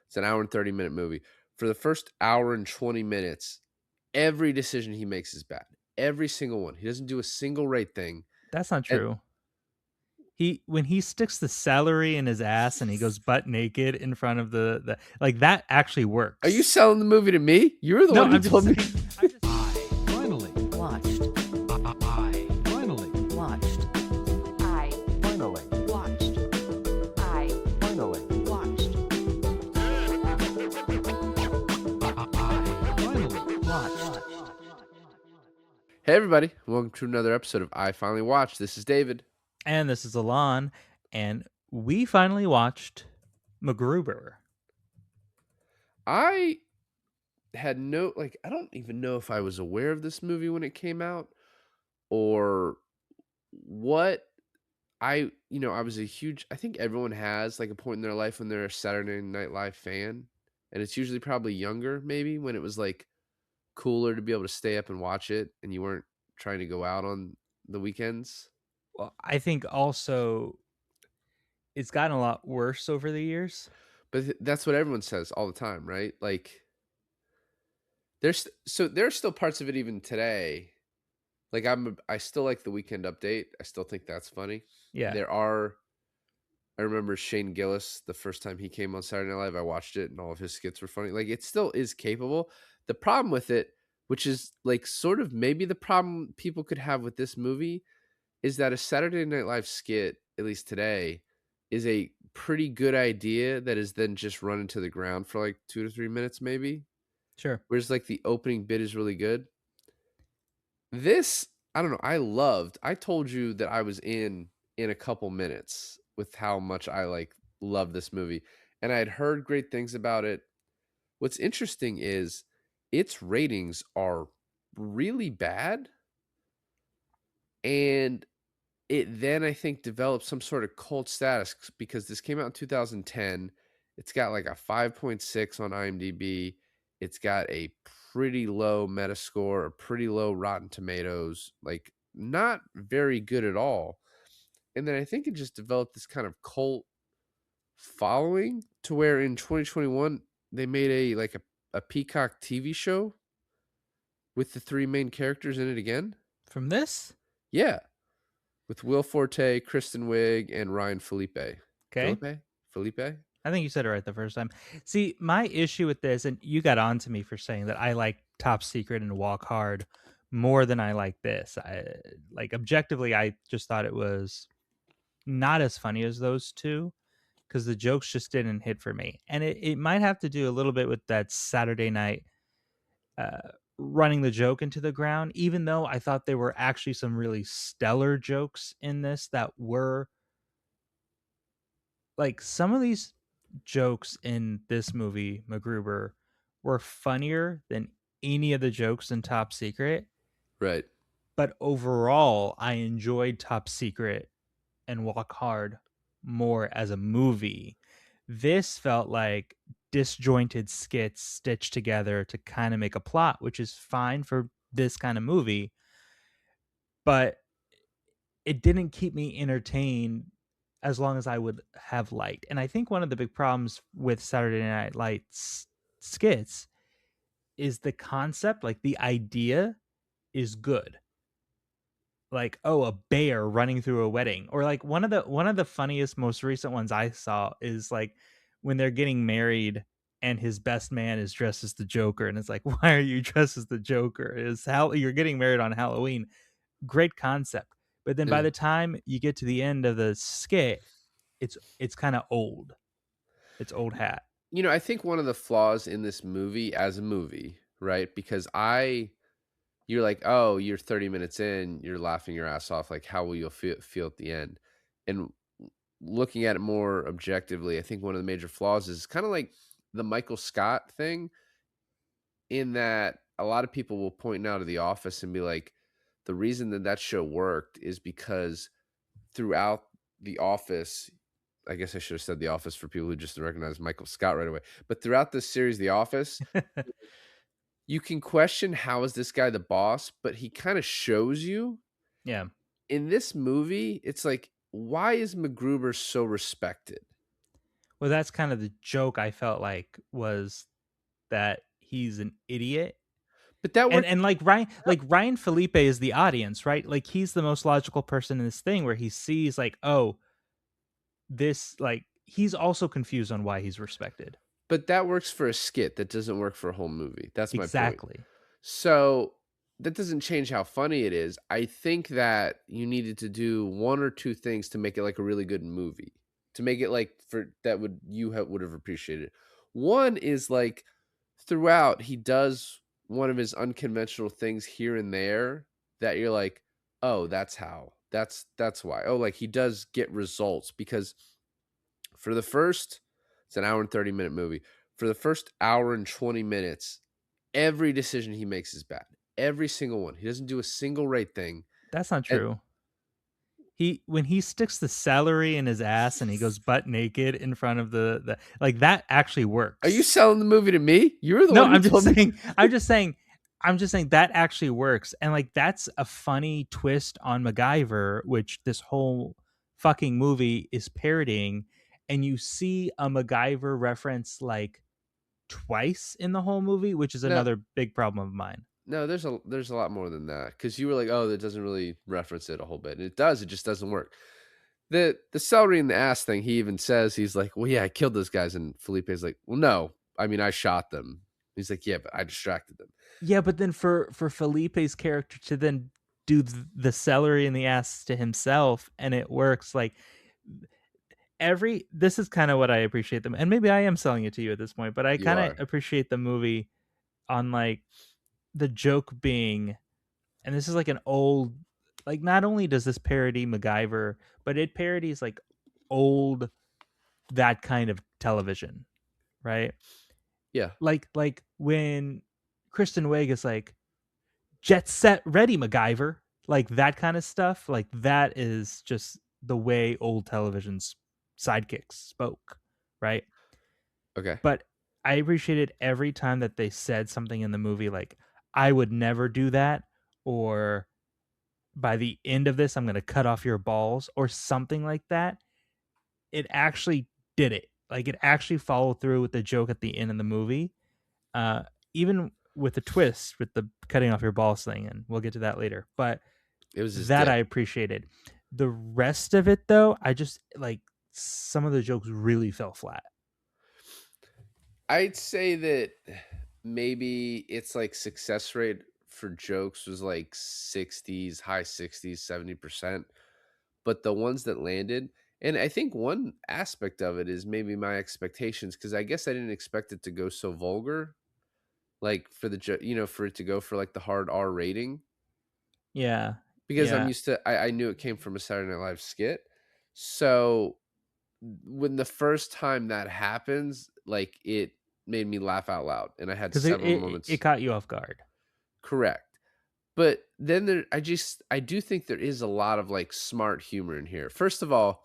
It's an hour and 30-minute movie. For the first hour and 20 minutes, every decision he makes is bad. Every single one. He doesn't do a single right thing. That's not And true. When he sticks the celery in his ass and he goes butt naked in front of the like that actually are you works. selling the movie to me? You're the No, one who I'm just told me. saying. I'm just I finally Watched. I finally Watched. I finally watched. I finally watched. I finally Watched. Hey, everybody. Welcome to another episode of I Finally Watched. This is David. and this is Alon, and we finally watched MacGruber. I had I don't even know if I was aware of this movie when it came out or what. I was I think everyone has like a point in their life when they're a Saturday Night Live fan. And it's usually probably younger, maybe when it was like cooler to be able to stay up and watch it and you weren't trying to go out on the weekends. Well, I think also it's gotten a lot worse over the years. But that's what everyone says all the time, right? Like there's still parts of it even today. Like I still like the Weekend Update. I still think that's funny. Yeah. I remember Shane Gillis, the first time he came on Saturday Night Live, I watched it and all of his skits were funny. Like it still is capable. The problem with it, which is like sort of maybe the problem people could have with this movie, is that a Saturday Night Live skit, at least today, is a pretty good idea that is then just run into the ground for like 2 to 3 minutes maybe. Sure. Whereas like the opening bit is really good. This, I don't know, I told you that I was in a couple minutes with how much I like love this movie. And I had heard great things about it. What's interesting is its ratings are really bad. And it then I think developed some sort of cult status because this came out in 2010. It's got like a 5.6 on IMDb. It's got a pretty low Metascore, a pretty low Rotten Tomatoes, like not very good at all. And then I think it just developed this kind of cult following to where in 2021 they made a Peacock TV show with the three main characters in it again. From this, Yeah, with Will Forte, Kristen Wiig, and Ryan Felipe. okay. Felipe? Felipe? I think you said it right the first time. See, my issue with this, and you got on to me for saying that I like Top Secret and Walk Hard more than I like this. Like objectively, I just thought it was not as funny as those two because the jokes just didn't hit for me. And it might have to do a little bit with that Saturday night running the joke into the ground, even though I thought there were actually some really stellar jokes in this that were like some of these jokes in this movie, MacGruber, were funnier than any of the jokes in Top Secret. Right. But overall, I enjoyed Top Secret and Walk Hard more as a movie. This felt like disjointed skits stitched together to kind of make a plot, which is fine for this kind of movie, but it didn't keep me entertained as long as I would have liked. And I think one of the big problems with Saturday Night Lights skits is the concept, like the idea is good. Like, oh, a bear running through a wedding. Or like one of the funniest most recent ones I saw is like when they're getting married and his best man is dressed as the Joker and it's like, why are you dressed as the Joker? Is how you're getting married on Halloween. Great concept. But then by Yeah. the time you get to the end of the skit, it's kind of old. It's old hat. I think one of the flaws in this movie as a movie, right? Because you're like, oh, you're 30 minutes in, you're laughing your ass off. Like, how will you feel at the end? And looking at it more objectively, I think one of the major flaws is kind of like the Michael Scott thing, in that a lot of people will point now to The Office and be like, the reason that show worked is because throughout The Office, I guess I should have said The Office for people who just recognize Michael Scott right away. But throughout this series, The Office, you can question how is this guy the boss, but he kind of shows you. Yeah. In this movie, it's like, why is MacGruber so respected? Well, that's kind of the joke I felt like was that he's an idiot. But that And worked. and Ryan Felipe is the audience, right? Like he's the most logical person in this thing where he sees like, oh, this like he's also confused on why he's respected. But that works for a skit. That doesn't work for a whole movie. That's my point. Exactly. So that doesn't change how funny it is. I think that you needed to do one or two things to make it like a really good movie. To make it like for that would have appreciated. One is like throughout he does one of his unconventional things here and there that you're like, "Oh, that's how. That's why." Oh, like he does get results because for the first it's an hour and 30-minute movie. For the first hour and 20 minutes, every decision he makes is bad. Every single one. He doesn't do a single right thing. That's not And true. He when he sticks the celery in his ass and he goes butt naked in front of the like that actually are you works. selling the movie to me? You're the No, one who told me. I'm just saying that actually works. And like that's a funny twist on MacGyver, which this whole fucking movie is parodying. And you see a MacGyver reference like twice in the whole movie, which is No, another big problem of mine. no, there's a lot more than that. Because you were like, oh, that doesn't really reference it a whole bit. And it does, it just doesn't work. The celery in the ass thing, he even says, he's like, well, yeah, I killed those guys. And Felipe's like, well, no. I mean, I shot them. He's like, yeah, but I distracted them. Yeah, but then for Felipe's character to then do the celery in the ass to himself and it works like every this is kind of what I appreciate them and maybe I am selling it to you at this point, but I You kind of are. appreciate the movie on like the joke being and this is like an old like not only does this parody MacGyver, but it parodies like old that kind of television, right? Yeah. Like when Kristen Wiig is like jet set ready MacGyver, like that kind of stuff, like that is just the way old television's sidekicks spoke, right? Okay. But I appreciated every time that they said something in the movie like I would never do that, or by the end of this I'm going to cut off your balls or something like that. It actually did it. Like it actually followed through with the joke at the end of the movie. Uh Even with the twist with the cutting off your balls thing, and we'll get to that later. But It was his that I dick. appreciated. The rest of it though, I just like some of the jokes really fell flat. I'd say that maybe it's like success rate for jokes was like 60s, high 60s, 70%. But the ones that landed, and I think one aspect of it is maybe my expectations, because I guess I didn't expect it to go so vulgar, like for for it to go for like the hard R rating, Yeah. because I'm Yeah. used to, I knew it came from a Saturday Night Live skit. So when the first time that happens, like it made me laugh out loud, and I had Because it, several it it moments. caught you off guard. Correct. But then I do think there is a lot of like smart humor in here. First of all,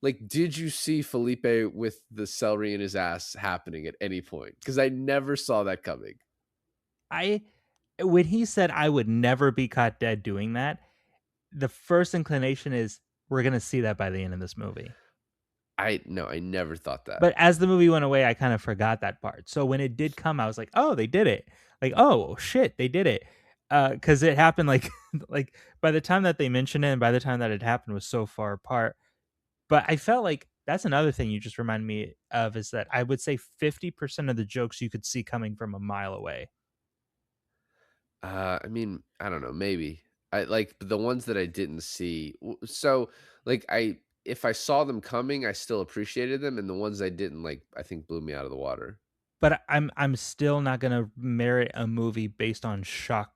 like, did you see Felipe with the celery in his ass happening at any point? Because I never saw that coming. I when he said I would never be caught dead doing that, the first inclination is we're gonna see that by the end of this movie. I no, I never thought that. But as the movie went away, I kind of forgot that part. So when it did come, I was like, "Oh, they did it!" Like, "Oh shit, they did it!" Because it happened like like by the time that they mentioned it, and by the time that it happened was so far apart. But I felt like that's another thing you just remind me of is that I would say 50% of the jokes you could see coming from a mile away. I mean, I don't know, maybe. I like the ones that I didn't see. So, like, if I saw them coming, I still appreciated them, and the ones I didn't like, I think blew me out of the water. But I'm still not gonna merit a movie based on shock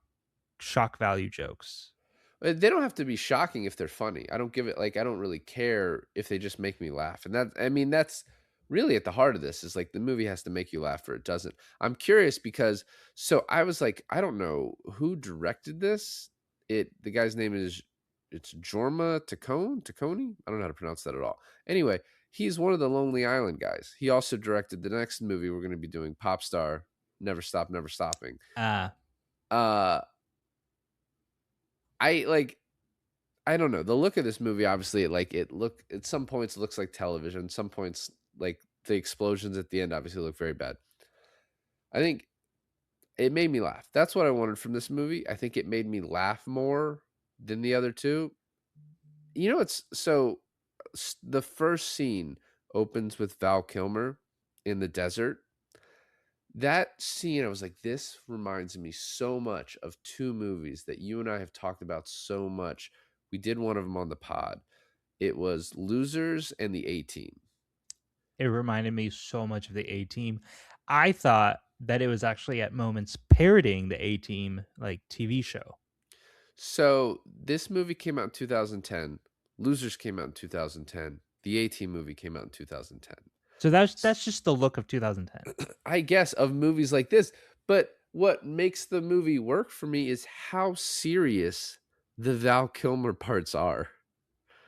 value jokes. They don't have to be shocking if they're funny. I don't give it like I don't really care if they just make me laugh. And that I mean that's really at the heart of this is like the movie has to make you laugh or it doesn't. I'm curious because so I was like I don't know who directed this. The guy's name is it's Jorma Taccone. I don't know how to pronounce that at all. Anyway, he's one of the Lonely Island guys. He also directed the next movie we're going to be doing, Pop Star, Never Stop, Never Stopping. Ah, Uh I like I don't know. The look of this movie, obviously, like it look at some points it looks like television. Some points, like the explosions at the end obviously look very bad. I think it made me laugh. That's what I wanted from this movie. I think it made me laugh more than the other two. You know, it's so the first scene opens with Val Kilmer in the desert. That scene, I was like, this reminds me so much of two movies that you and I have talked about so much. We did one of them on the pod. It was Losers and the A-Team. It reminded me so much of the A-Team. I thought that it was actually at moments parodying the A-Team like TV show. So this movie came out in 2010. Losers came out in 2010. The A-Team movie came out in 2010. So that's just the look of 2010. I guess of movies like this. But what makes the movie work for me is how serious the Val Kilmer parts are.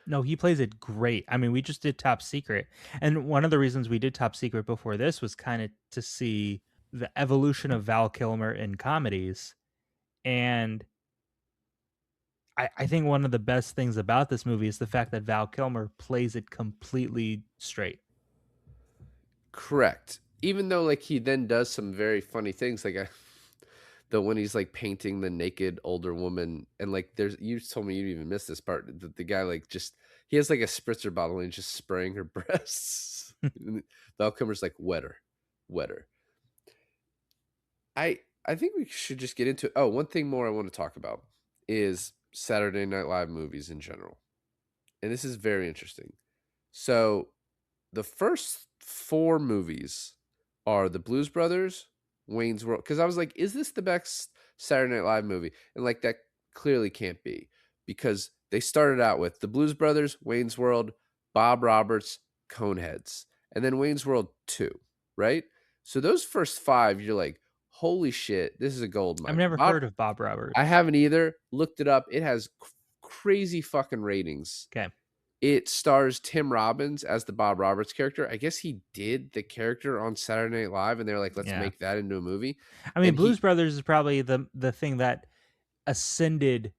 No, he plays it great. I mean, we just did Top Secret. And one of the reasons we did Top Secret before this was kind of to see the evolution of Val Kilmer in comedies. And I think one of the best things about this movie is the fact that Val Kilmer plays it completely straight. Correct. Even though like he then does some very funny things, like the when he's like painting the naked older woman, and like there's you told me you even missed this part. The guy like just he has like a spritzer bottle and he's just spraying her breasts. And Val Kilmer's like wetter, wetter. I think we should just get into. Oh, one thing more I want to talk about is Saturday Night Live movies in general, and this is very interesting. So the first four movies are the Blues Brothers, Wayne's World. Because I was like, is this the best Saturday Night Live movie? And like that clearly can't be, because they started out with the Blues Brothers, Wayne's World, Bob Roberts, Coneheads, and then Wayne's World 2, right? So those first five, you're like, holy shit, this is a gold mine. I've never heard of Bob Roberts. I haven't either. Looked it up. It has crazy fucking ratings. Okay. It stars Tim Robbins as the Bob Roberts character. I guess he did the character on Saturday Night Live, and they're like, let's make that into a movie. I mean, And Blues Brothers is probably the thing that ascended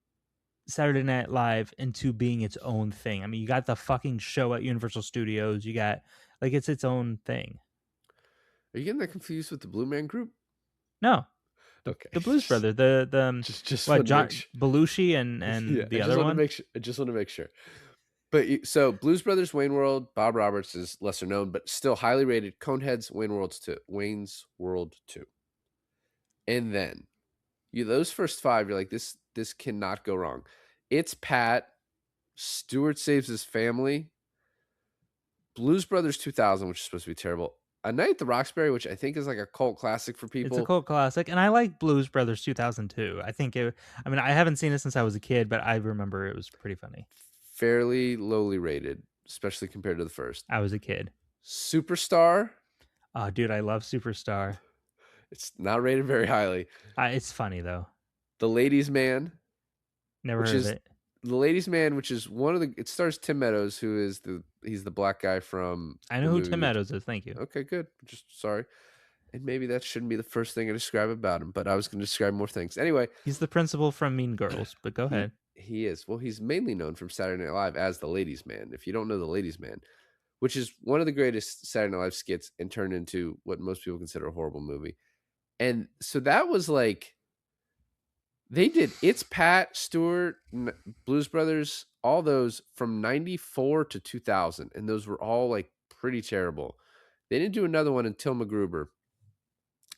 Saturday Night Live into being its own thing. I mean, you got the fucking show at Universal Studios. You got like it's its own thing. Are you getting that confused with the Blue Man Group? No. Okay. The Blues Brothers, the just what, John Belushi and yeah, the other one. I just want to make sure. But so Blues Brothers, Wayne World, Bob Roberts is lesser known, but still highly rated. Coneheads, Wayne's World 2. And then those first five, you're like, this cannot go wrong. It's Pat, Stewart Saves His Family, Blues Brothers 2000, which is supposed to be terrible. A Night at the Roxbury, which I think is like a cult classic for people. It's a cult classic, and I like Blues Brothers 2002. I think it. I mean, I haven't seen it since I was a kid, but I remember it was pretty funny. Fairly lowly rated, especially compared to the first. I was a kid. Superstar. Oh, dude, I love Superstar. It's not rated very highly. It's funny though. The Ladies' Man. Never heard of it. The Ladies' Man, which is it stars Tim Meadows, who is he's the black guy from. I know who Tim Meadows is. Thank you. Okay, good. Just sorry. And maybe that shouldn't be the first thing I describe about him, but I was going to describe more things. Anyway. He's the principal from Mean Girls, but go ahead. He is. Well, he's mainly known from Saturday Night Live as the Ladies' Man. If you don't know the Ladies' Man, which is one of the greatest Saturday Night Live skits and turned into what most people consider a horrible movie. And so that was like, they did It's Pat, Stewart, Blues Brothers, all those from 94 to 2000. And those were all like pretty terrible. They didn't do another one until MacGruber.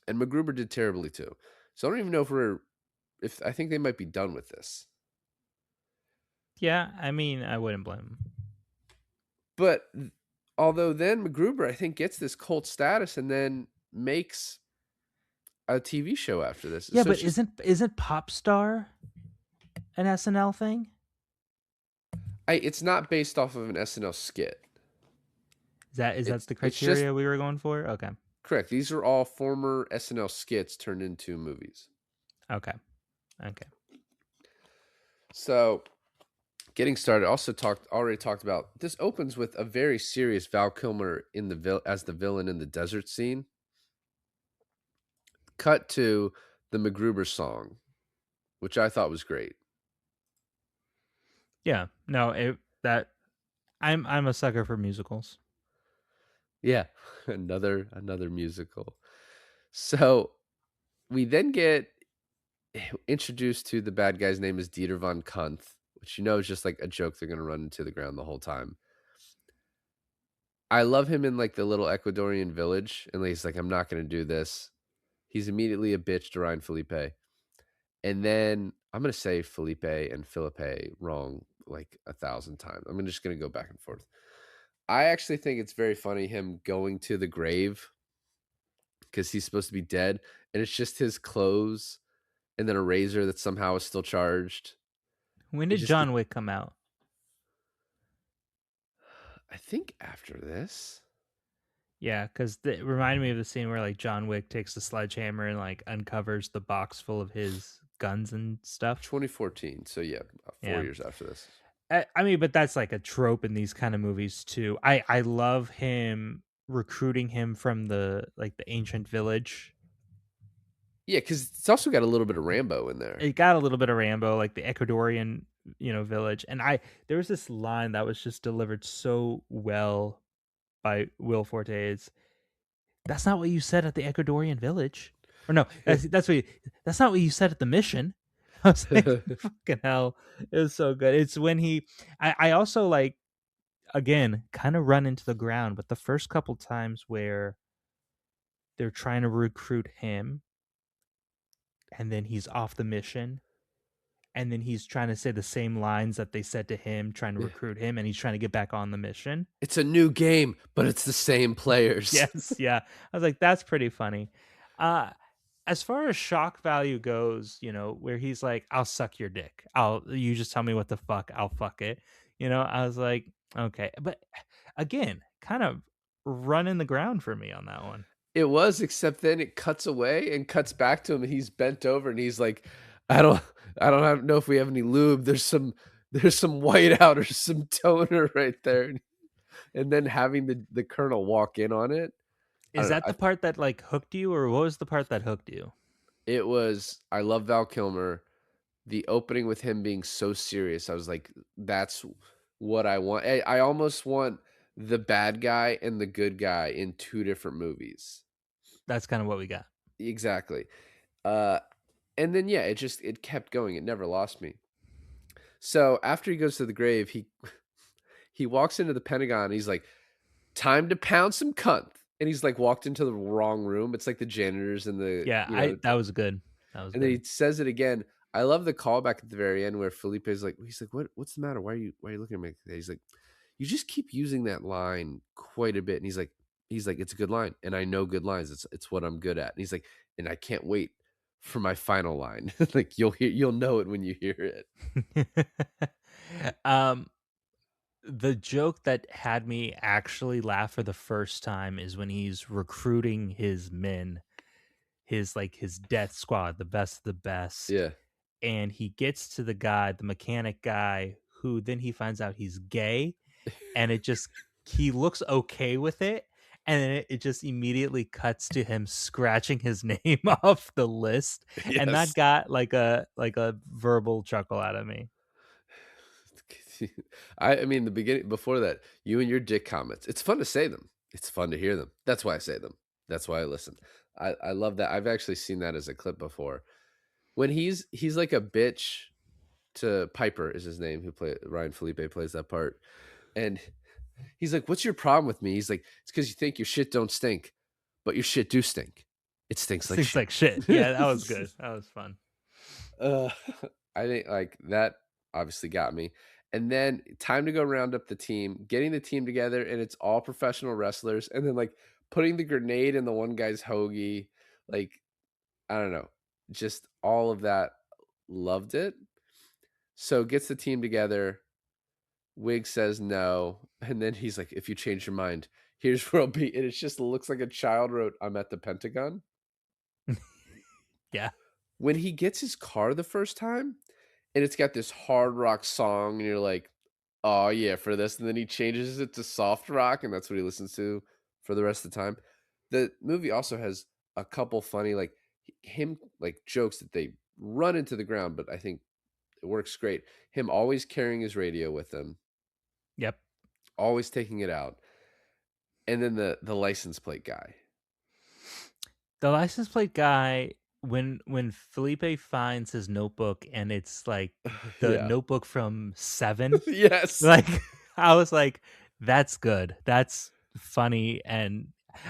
And MacGruber did terribly too. So I don't even know if I think they might be done with this. Yeah, I mean, I wouldn't blame him. But although then MacGruber, I think, gets this cult status and then makes a TV show after this. Yeah, so but isn't Popstar an SNL thing? It's not based off of an SNL skit. Is that the criteria we were going for? Okay. Correct. These are all former SNL skits turned into movies. Okay. So, getting started. Already talked about this. Opens with a very serious Val Kilmer as the villain in the desert scene. Cut to the MacGruber song, which I thought was great. Yeah. No, I'm a sucker for musicals. Yeah, another musical. So we then get introduced to the bad guy's name is Dieter von Kuntz, which is just like a joke they're gonna run into the ground the whole time. I love him in like the little Ecuadorian village, and he's like, "I'm not gonna do this." He's immediately a bitch to Ryan Felipe, and then I'm gonna say Felipe and Felipe wrong like 1,000 times. I'm just gonna go back and forth. I actually think it's very funny him going to the grave because he's supposed to be dead, and it's just his clothes and then a razor that somehow is still charged. When It did just John Wick come out? I think after this. Yeah, because it reminded me of the scene where like John Wick takes the sledgehammer and like uncovers the box full of his guns and stuff. 2014. So yeah, 4 Yeah. years after this. I mean, but that's like a trope in these kind of movies too. I love him recruiting him from the like the ancient village. Yeah, because it's also got a little bit of Rambo in there. It got a little bit of Rambo, like the Ecuadorian, village. And there was this line that was just delivered so well by Will Forte. Is that's not what you said at the Ecuadorian village, or no? That's not what you said at the mission. I was like, fucking hell, it was so good. It's when I also like again kind of run into the ground, but the first couple times where they're trying to recruit him, and then he's off the mission, and then he's trying to say the same lines that they said to him, trying to Yeah. recruit him, and he's trying to get back on the mission. It's a new game, but it's the same players. Yes, yeah. I was like, that's pretty funny. Uh as far as shock value goes, where he's like, I'll suck your dick. You just tell me what the fuck, I'll fuck it. I was like, okay. But again, kind of running the ground for me on that one. It was, except then it cuts away and cuts back to him, and he's bent over, and he's like, "I don't, know if we have any lube. There's some whiteout or some toner right there." And then having the colonel walk in on it, I Is don't know. that the part that like hooked you, or what was the part that hooked you? It was. I love Val Kilmer. The opening with him being so serious, I was like, "That's what I want." I almost want the bad guy and the good guy in two different movies. That's kind of what we got. Exactly. Uh, and then yeah, it kept going. It never lost me. So after he goes to the grave, he walks into the Pentagon. And he's like, "Time to pound some cunt." And he's like walked into the wrong room. It's like the janitors and Yeah, I that was good. That was and then good. he says it again. I love the callback at the very end where Felipe's like, he's like, what's the matter? Why are you looking at me like that? He's like, you just keep using that line quite a bit. And he's like, it's a good line. And I know good lines. It's what I'm good at. And he's like, and I can't wait for my final line. Like you'll know it when you hear it. um the joke that had me actually laugh for the first time is when he's recruiting his men, his death squad, the best of the best, Yeah. and he gets to the mechanic guy, who then he finds out he's gay, and he looks okay with it, and then it just immediately cuts to him scratching his name off the list, and that Yes. got like a verbal chuckle out of me. I mean, the beginning before that, you and your dick comments. It's fun to say them. It's fun to hear them. That's why I say them. That's why I listen. I love that. I've actually seen that as a clip before. When he's like a bitch to Piper is his name, who play Ryan Felipe plays that part. And he's like, "What's your problem with me?" He's like, "It's because you think your shit don't stink, but your shit do stink. It stinks like Things shit." like shit. Yeah, that was good. That was fun. Uh, I think like that obviously got me. And then time to go round up the team, getting the team together, and it's all professional wrestlers. And then like putting the grenade in the one guy's hoagie, like I don't know, just all of that. Loved it. So gets the team together. Wig says no, and then he's like, "If you change your mind, here's where I'll be." And it just looks like a child wrote, "I'm at the Pentagon." Yeah. When he gets his car the first time, and it's got this hard rock song, and you're like, "Oh yeah, for this." And then he changes it to soft rock, and that's what he listens to for the rest of the time. The movie also has a couple funny like him like jokes that they run into the ground, but I think it works great. Him always carrying his radio with him, Yep. always taking it out. And then the license plate guy. The license plate guy, when Felipe finds his notebook and it's like the Yeah. notebook from Seven, Yes. like I was like, that's good. That's funny. And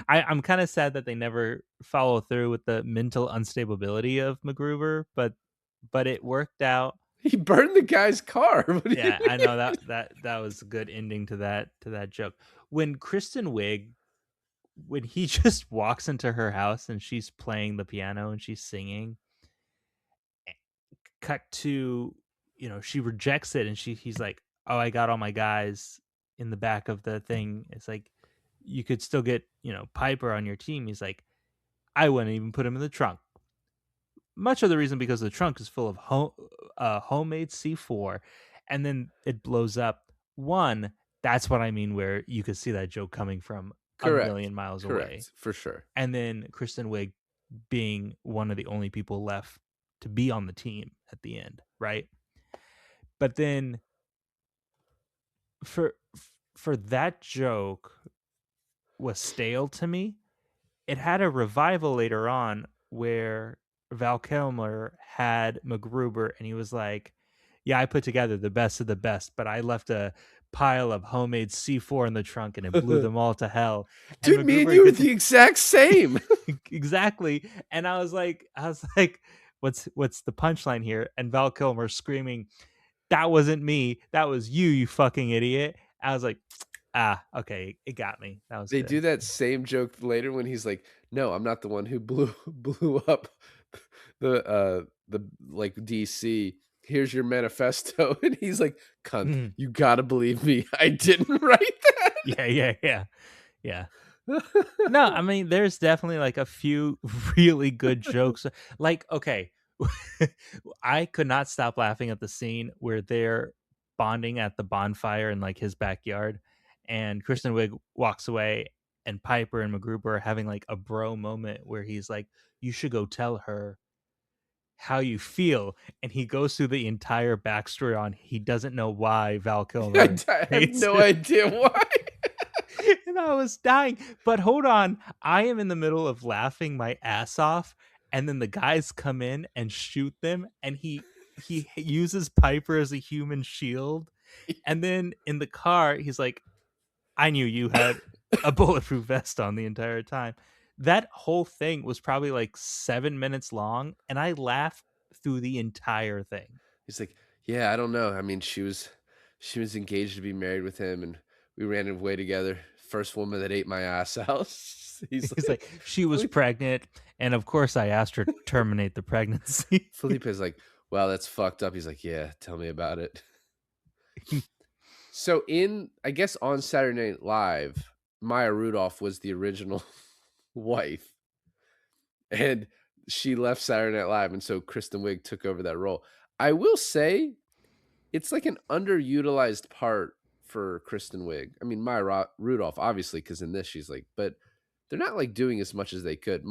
I'm kind of sad that they never follow through with the mental unstability of MacGruber, but it worked out. He burned the guy's car. What do you Yeah, I know mean? that was a good ending to that joke. When Kristen Wiig, when he just walks into her house and she's playing the piano and she's singing, cut to, she rejects it and he's like, "Oh, I got all my guys in the back of the thing." It's like, you could still get, Piper on your team. He's like, "I wouldn't even put him in the trunk." Much of the reason because the trunk is full of homemade C4, and then it blows up. One, that's what I mean, where you could see that joke coming from a Correct. million miles away. Correct. For sure. And then Kristen Wiig being one of the only people left to be on the team at the end, right? But then for for that joke was stale to me. It had a revival later on where Val Kilmer had MacGruber and he was like, "Yeah, I put together the best of the best, but I left a pile of homemade C4 in the trunk and it blew them all to hell." And Dude, me and MacGruber you are gets the exact same. exactly. And I was like, what's the punchline here? And Val Kilmer screaming, "That wasn't me. That was you, you fucking idiot." I was like, okay, it got me. That was They good. do that same joke later when he's like, "No, I'm not the one who blew up the like DC. Here's your manifesto." And he's like, "Cunt, Mhm. you gotta believe me. I didn't write Yeah. that." No, I mean, there's definitely like a few really good jokes. Like, okay, I could not stop laughing at the scene where they're bonding at the bonfire in like his backyard, and Kristen Wiig walks away, and Piper and MacGruber are having like a bro moment where he's like, "You should go tell her how you feel," and he goes through the entire backstory on he doesn't know why Val Kilmer I have hates no him. idea why. And I was dying. But hold on, I am in the middle of laughing my ass off, and then the guys come in and shoot them, and he uses Piper as a human shield. And then in the car, he's like, "I knew you had a bulletproof vest on the entire time." That whole thing was probably like 7 minutes long, and I laughed through the entire thing. He's like, "Yeah, I don't know. I mean, she was engaged to be married with him, and we ran away together. First woman that ate my ass out." He's He's like, like, "She was pregnant, and of course I asked her to terminate the pregnancy." Felipe's like, "Wow, that's fucked up." He's like, "Yeah, tell me about it." So I guess on Saturday Night Live, Maya Rudolph was the original wife, and she left Saturday Night Live, and so Kristen Wiig took over that role. I will say, it's like an underutilized part for Kristen Wiig. I mean, Maya Rudolph, obviously, because in this she's like, but they're not like doing as much as they could.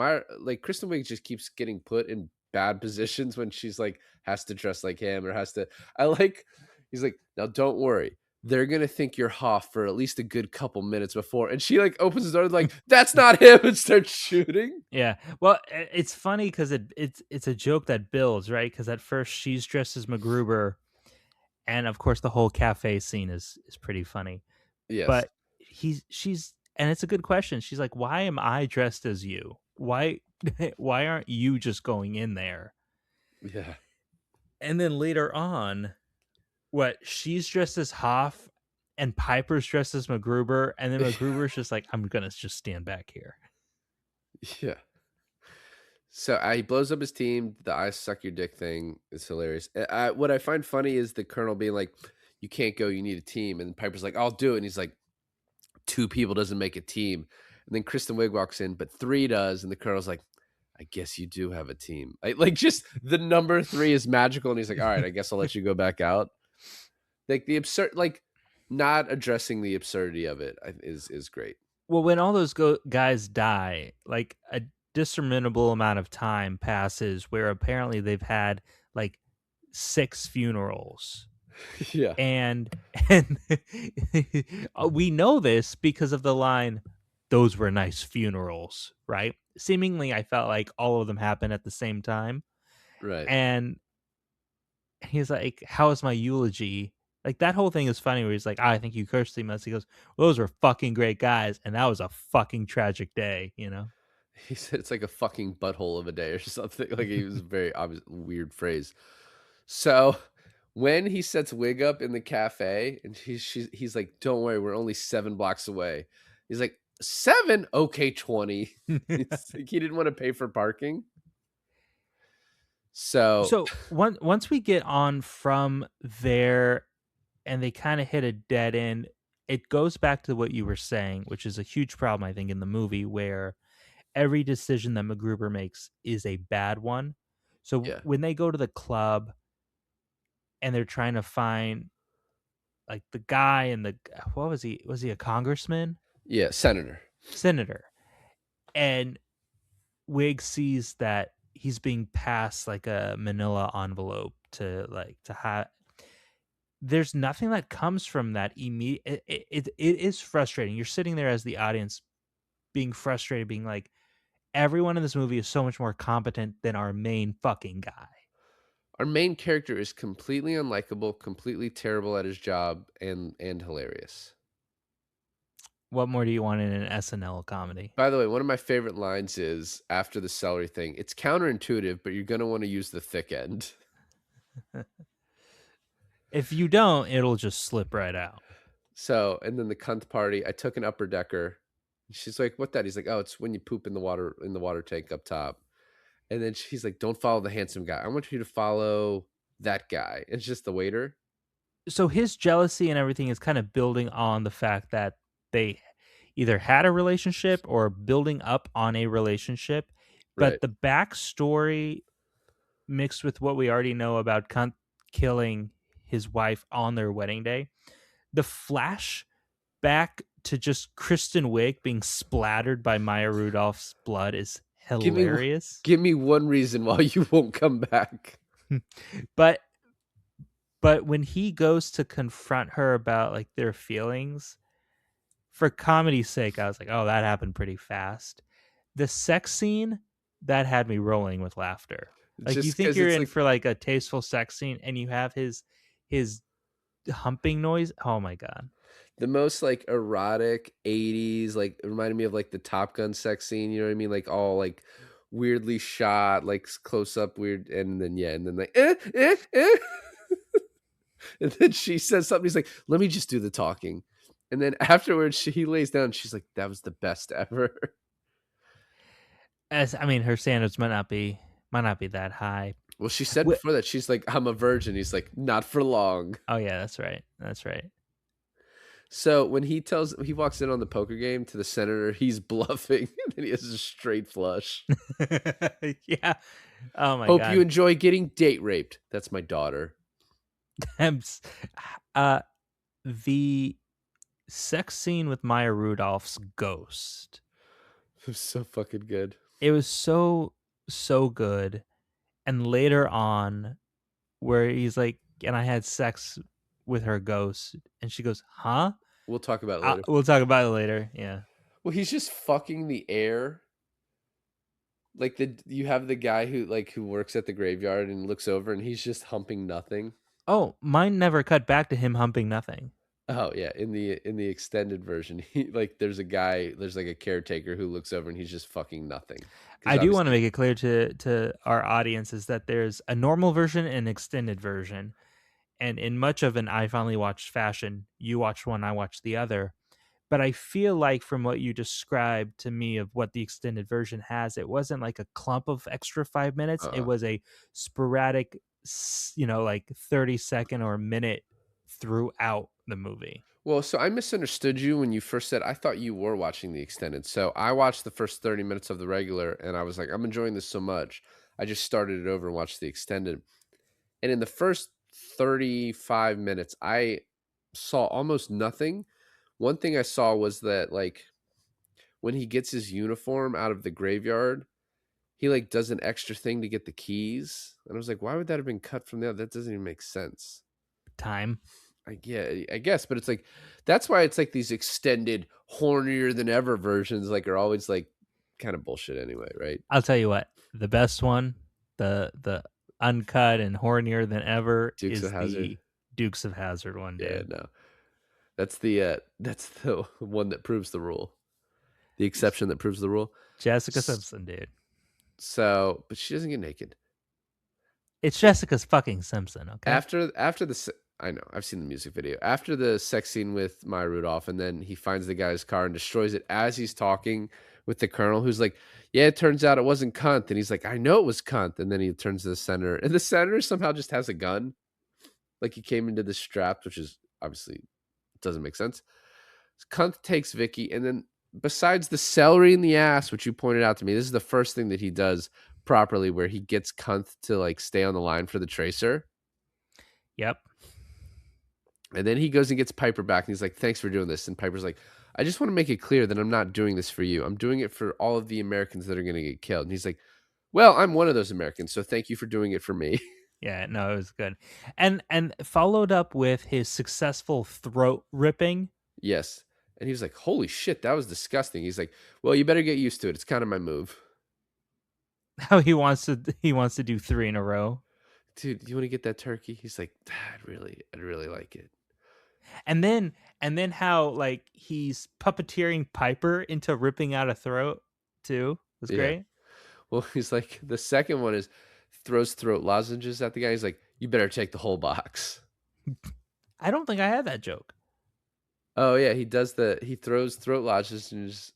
Kristen Wiig just keeps getting put in bad positions when she's like has to dress like him or has to. He's like, "Now don't worry, they're gonna think you're Hoff for at least a good couple minutes before," and she like opens the door like, "That's not him," and starts shooting. Yeah. Well, it's funny because it's a joke that builds, right? Because at first she's dressed as MacGruber, and of course the whole cafe scene is pretty funny. Yes. But she's and it's a good question. She's like, "Why am I dressed as you? Why why aren't you just going in there?" Yeah. And then later on, what, she's dressed as Hoff and Piper's dressed as MacGruber, and then MacGruber's just like, "I'm gonna just stand back here." Yeah. So he blows up his team. The "I suck your dick" thing is hilarious. What I find funny is the Colonel being like, "You can't go. You need a team." And Piper's like, "I'll do it." And he's like, "Two people doesn't make a team." And then Kristen Wiig walks in, but three does. And the Colonel's like, "I guess you do have a team." Like just the number three is magical. And he's like, "All right, I guess I'll let you go back out." Like the absurd, like not addressing the absurdity of it is great. Well, when all those guys die, like a discernible amount of time passes where apparently they've had like 6 funerals. Yeah. And we know this because of the line, those were nice funerals, right? Seemingly, I felt like all of them happened at the same time. Right. And he's like, "How is my eulogy?" Like, that whole thing is funny where he's like, "I think you cursed him." He goes, "Well, those were fucking great guys, and that was a fucking tragic day," you know? He said it's like a fucking butthole of a day or something. Like he was very obvious weird phrase. So when he sets Wig up in the cafe and he's like, "Don't worry, we're only 7 blocks away." He's like, "7? Okay, 20." It's like he didn't want to pay for parking. So So, once we get on from there and they kinda hit a dead end, it goes back to what you were saying, which is a huge problem, I think, in the movie where every decision that MacGruber makes is a bad one. So, yeah. when they go to the club and they're trying to find, like, the guy and the what was he? Was he a congressman? Yeah, senator. Senator. And Wig sees that he's being passed, like, a manila envelope to, like, to have. There's nothing that comes from that immediate. It is frustrating. You're sitting there as the audience being frustrated, being like, "Everyone in this movie is so much more competent than our main fucking guy." Our main character is completely unlikable, completely terrible at his job, and hilarious. What more do you want in an SNL comedy? By the way, one of my favorite lines is after the celery thing. It's counterintuitive, but you're gonna want to use the thick end. If you don't, it'll just slip right out. So, and then the cunt party. I took an upper decker. She's like, "What that?" He's like, "Oh, it's when you poop in the water tank up top." And then she's like, "Don't follow the handsome guy. I want you to follow that guy." It's just the waiter. So his jealousy and everything is kind of building on the fact that they either had a relationship or building up on a relationship. Right. But the backstory mixed with what we already know about Kunt killing his wife on their wedding day, the flash back to just Kristen Wiig being splattered by Maya Rudolph's blood is Give me hilarious. give me one reason why you won't come back. But when he goes to confront her about like their feelings, for comedy's sake, I was like, "Oh, that happened pretty fast." The sex scene that had me rolling with laughter. Like you Just think because you're it's in like for like a tasteful sex scene, and you have his humping noise. Oh my god! the most like erotic 80s, like it reminded me of like the Top Gun sex scene, you know what I mean? Like all like weirdly shot, like close up weird, and then yeah, and then like and then she says something, he's like, "Let me just do the talking." And then afterwards he lays down, she's like, "That was the best ever." As I mean, her standards might not be that high. Well, she said Wh- before that, she's like, "I'm a virgin." He's like, "Not for long." oh yeah, that's right. That's right. So when he walks in on the poker game to the senator, he's bluffing, and then he has a straight flush. Yeah. Oh my "Hope you god. enjoy getting date raped." That's my daughter. uh, the sex scene with Maya Rudolph's ghost. It was so fucking good. It was so good. And later on, where he's like, "And I had sex with her ghost," and she goes, "Huh?" We'll talk about it later. We'll talk about it later. Yeah. Well, he's just fucking the air. Like you have the guy who works at the graveyard and looks over and he's just humping nothing. Oh, mine never cut back to him humping nothing. Oh yeah, in the extended version, there's like a caretaker who looks over and he's just fucking nothing. Because I do want to obviously, make it clear to our audience is that there's a normal version and an extended version. And in much of an I finally watched fashion, you watched one, I watched the other. But I feel like from what you described to me of what the extended version has, it wasn't like a clump of extra 5 minutes. It uh, was a sporadic, like 30-second or a minute throughout the movie. well, so I misunderstood you when you first said I thought you were watching the extended. So I watched the first 30 minutes of the regular, and I was like, I'm enjoying this so much. I just started it over and watched the extended. And in the first 35 minutes, I saw almost nothing. One thing I saw was that like when he gets his uniform out of the graveyard, he like does an extra thing to get the keys. And I was like, why would that have been cut from there? That doesn't even make sense. Time. I guess, but it's like that's why it's like these extended hornier than ever versions like are always like kind of bullshit anyway, right? I'll tell you what, the best one, the uncut and hornier than ever, Dukes of is Hazzard. the Dukes of Hazzard one, Yeah, dude. no. That's the one that proves the rule. The exception that proves the rule. Jessica Simpson, dude. So, but she doesn't get naked. It's Jessica's fucking Simpson, okay? After the I know, I've seen the music video. After the sex scene with Maya Rudolph, and then he finds the guy's car and destroys it as he's talking with the colonel, who's like, "Yeah, it turns out it wasn't cunt," and he's like, "I know it was cunt," and then he turns to the senator, and the senator somehow just has a gun, like he came into the strapped, which is obviously doesn't make sense. Cunt takes Vicky, and then besides the celery in the ass, which you pointed out to me, this is the first thing that he does properly, where he gets Cunt to like stay on the line for the tracer. Yep. And then he goes and gets Piper back, and he's like, "Thanks for doing this." And Piper's like, "I just want to make it clear that I'm not doing this for you. I'm doing it for all of the Americans that are going to get killed." And he's like, "Well, I'm one of those Americans, so thank you for doing it for me." Yeah, no, it was good. And followed up with his successful throat ripping. Yes. And he was like, "Holy shit, that was disgusting." He's like, "Well, you better get used to it. It's kind of my move." How he wants to do 3 in a row. Dude, you want to get that turkey? He's like, I'd really like it. And then how like he's puppeteering Piper into ripping out a throat too. It was Yeah. great. Well, he's like, the second one is throws throat lozenges at the guy. He's like, "You better take the whole box." I don't think I had that joke. Oh yeah, he throws throat lozenges,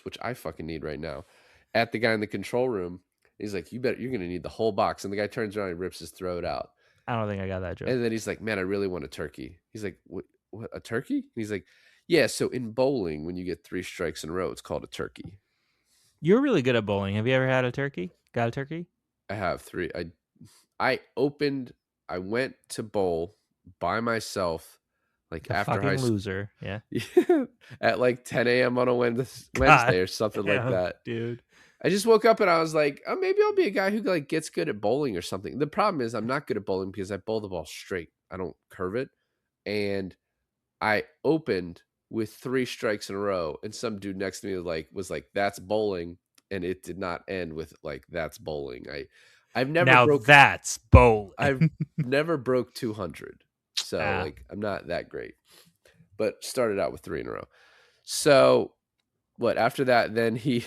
which I fucking need right now, at the guy in the control room. He's like, you're gonna need the whole box. And the guy turns around and rips his throat out. I don't think I got that joke. And then he's like, "Man, I really want a turkey." He's like, "What, a turkey?" And he's like, "Yeah, so in bowling, when you get 3 strikes in a row, it's called a turkey." You're really good at bowling. Have you ever had a turkey? Got a turkey? I have 3. I went to bowl by myself, like The after high fucking school. loser. Yeah. At like 10 a.m. on a Wednesday or something like Damn, that. dude. I just woke up and I was like, "Oh, maybe I'll be a guy who like gets good at bowling or something." The problem is I'm not good at bowling because I bowl the ball straight. I don't curve it. And I opened with 3 strikes in a row, and some dude next to me was like, "That's bowling," and it did not end with like, "That's bowling." I've never Now broke that's bowling. I've never broke 200. So Ah. like I'm not that great. But started out with 3 in a row. So what after that then he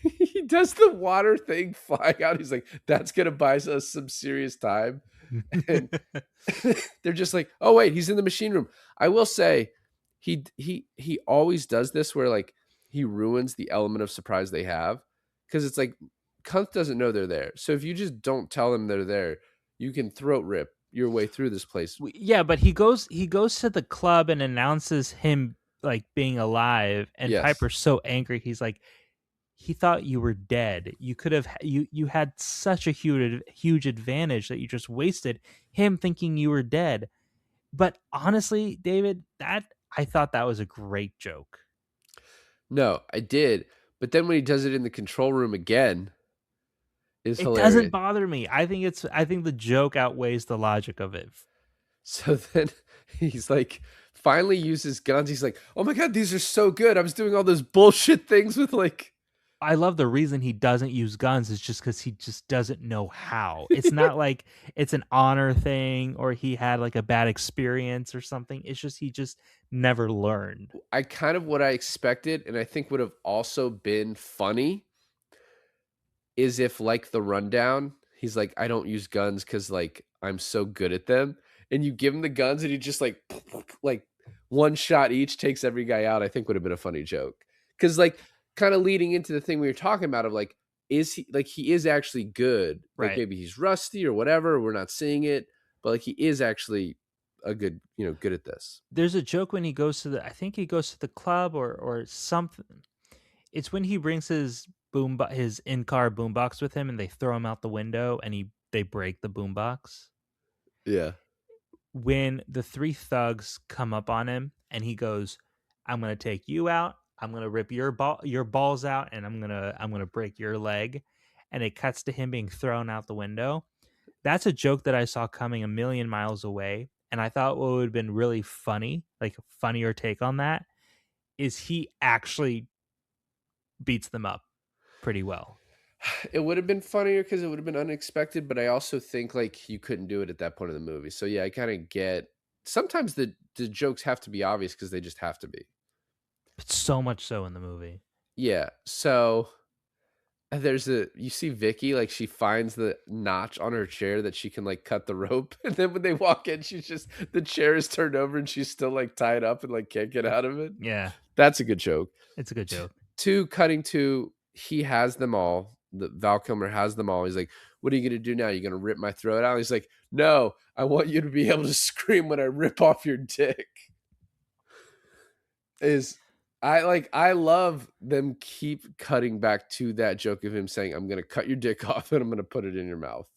he does the water thing flying out. He's like, "That's gonna buy us some serious time." And they're just like, "Oh wait, he's in the machine room." I will say he always does this where like he ruins the element of surprise they have, because it's like Kunt doesn't know they're there. So if you just don't tell them they're there, you can throat rip your way through this place. Yeah, but he goes to the club and announces him like being alive, and Yes. Piper's so angry. He's like, he thought you were dead. You could have you had such a huge advantage that you just wasted him thinking you were dead. But honestly, David, that I thought that was a great joke. No, I did. But then when he does it in the control room again, is It hilarious. doesn't bother me. I think the joke outweighs the logic of it. So then he's like, finally uses guns. He's like, "Oh my God, these are so good. I was doing all those bullshit things with like." I love the reason he doesn't use guns is just because he just doesn't know how. It's not like it's an honor thing or he had like a bad experience or something. It's just he just never learned. I kind of what I expected, and I think would have also been funny, is if like the rundown, he's like, "I don't use guns because like I'm so good at them," and you give him the guns and he just like one shot each takes every guy out. I think would have been a funny joke, because like kind of leading into the thing we were talking about of like, is he is actually good, like Right. maybe he's rusty or whatever, we're not seeing it, but like he is actually a good good at this. There's a joke when he goes to I think he goes to the club or something. It's when he brings his his in-car boombox with him and they throw him out the window and they break the boombox. Yeah. When the 3 thugs come up on him and he goes, "I'm going to take you out. I'm going to rip your balls out, and I'm going to break your leg." And it cuts to him being thrown out the window. that's a joke that I saw coming a million miles away. And I thought what would have been really funny, like a funnier take on that, is he actually beats them up pretty well. It would have been funnier because it would have been unexpected, but I also think like you couldn't do it at that point in the movie. So yeah, I kind of get sometimes the jokes have to be obvious because they just have to be. But so much so in the movie. Yeah. So you see Vicky, like she finds the notch on her chair that she can like cut the rope. And then when they walk in, the chair is turned over and she's still like tied up and like can't get out of it. Yeah, That's a good joke. it's a good joke. Two, cutting to he has them all. The Val Kilmer has them all. He's like, "What are you gonna do now? You gonna rip my throat out?" He's like, "No, I want you to be able to scream when I rip off your dick." I love them keep cutting back to that joke of him saying, "I'm gonna cut your dick off and I'm gonna put it in your mouth."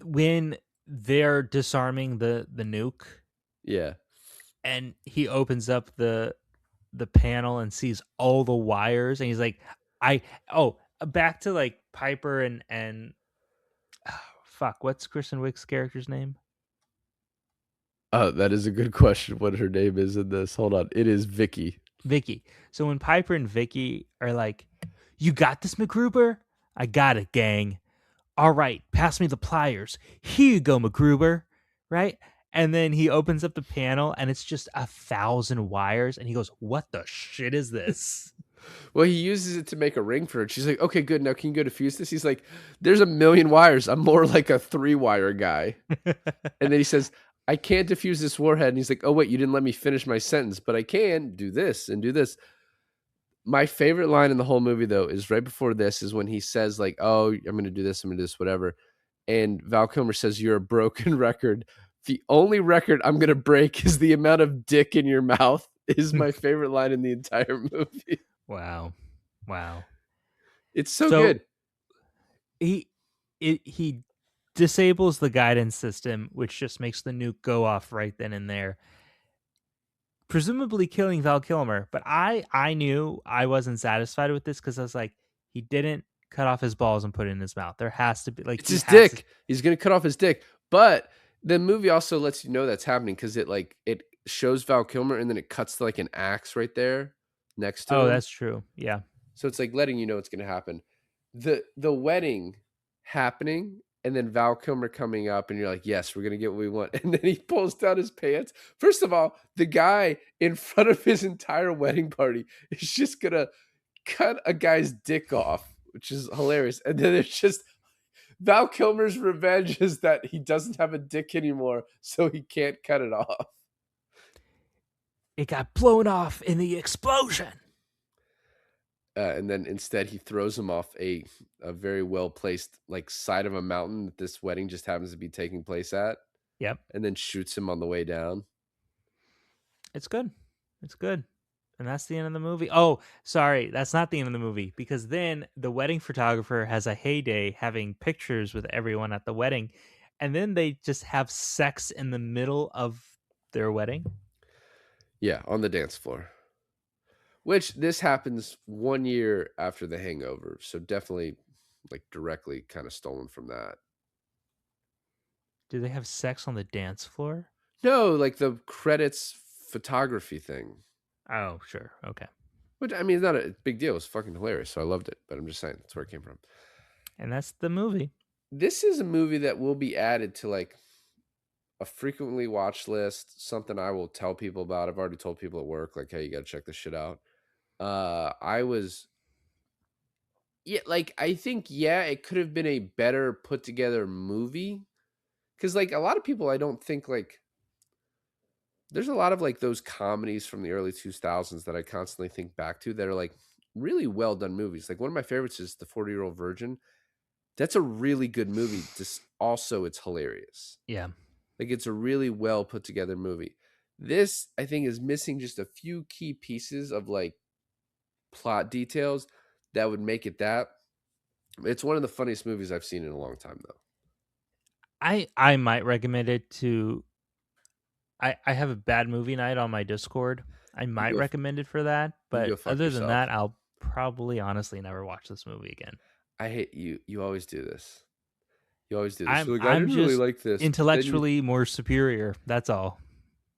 When they're disarming the nuke Yeah. and he opens up the panel and sees all the wires and he's like, back to like Piper and fuck, what's Kristen Wiig's character's name? That is a good question. What her name is in this? Hold on. It is Vicky. Vicky. So when Piper and Vicky are like, "You got this, MacGruber?" "I got it, gang." "All right, pass me the pliers. Here you go, MacGruber." Right? And then he opens up the panel and it's just 1,000 wires and he goes, "What the shit is this?" Well, he uses it to make a ring for her. She's like, "Okay, good. Now can you go diffuse this?" He's like, "There's a million wires. I'm more like a 3-wire guy." And then he says, "I can't diffuse this warhead." And he's like, "Oh, wait, you didn't let me finish my sentence, but I can do this and do this." My favorite line in the whole movie, though, is right before this is when he says, like, "Oh, I'm going to do this. I'm going to do this, whatever." And Val Kilmer says, "You're a broken record. The only record I'm going to break is the amount of dick in your mouth," is my favorite line in the entire movie. Wow. It's so So good. he disables the guidance system, which just makes the nuke go off right then and there, presumably killing Val Kilmer. But I knew I wasn't satisfied with this because I was like, he didn't cut off his balls and put it in his mouth. There has to be like It's his dick. He's going to cut off his dick. But the movie also lets you know that's happening because it shows Val Kilmer and then it cuts to like an axe right there next to him. Oh, that's true. Yeah. So it's like letting you know it's going to happen. The wedding happening and then Val Kilmer coming up and you're like, "Yes, we're going to get what we want." And then he pulls down his pants. First of all, the guy in front of his entire wedding party is just going to cut a guy's dick off, which is hilarious. And then it's just Val Kilmer's revenge is that he doesn't have a dick anymore, so he can't cut it off. It got blown off in the explosion. And then instead he throws him off a very well placed like side of a mountain that this wedding just happens to be taking place at. Yep. And then shoots him on the way down. It's good. And that's the end of the movie. Oh, sorry, that's not the end of the movie because then the wedding photographer has a heyday having pictures with everyone at the wedding. And then they just have sex in the middle of their wedding. Yeah, on the dance floor. Which this happens 1 year after The Hangover. So definitely like directly kind of stolen from that. Do they have sex on the dance floor? No, like the credits photography thing. Oh, sure. Okay. Which, I mean, it's not a big deal. It's fucking hilarious. So I loved it. But I'm just saying, that's where it came from. And that's the movie. This is a movie that will be added to like a frequently watched list. Something I will tell people about. I've already told people at work, like, "Hey, you got to check this shit out." I think, it could have been a better put together movie. Because, like, a lot of people, I don't think, like, there's a lot of, like, those comedies from the early 2000s that I constantly think back to that are, like, really well done movies. Like, one of my favorites is The 40-Year-Old Virgin. That's a really good movie. Just also, it's hilarious. Yeah. Like, it's a really well put together movie. This, I think, is missing just a few key pieces of, like, plot details that would make it that. It's one of the funniest movies I've seen in a long time, though. I might recommend it to. I have a bad movie night on my Discord. I might recommend it for that, but other than that, I'll probably honestly never watch this movie again. I hate you. You always do this. You always do this. I'm You're like, I I'm didn't really just like this. but then you- intellectually more superior. That's all.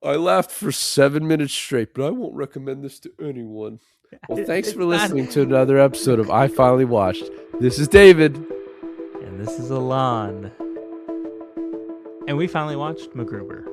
I laughed for 7 minutes straight, but I won't recommend this to anyone. Well, thanks It's for not- listening to another episode of I Finally Watched. This is David. And this is Alon. And we finally watched MacGruber.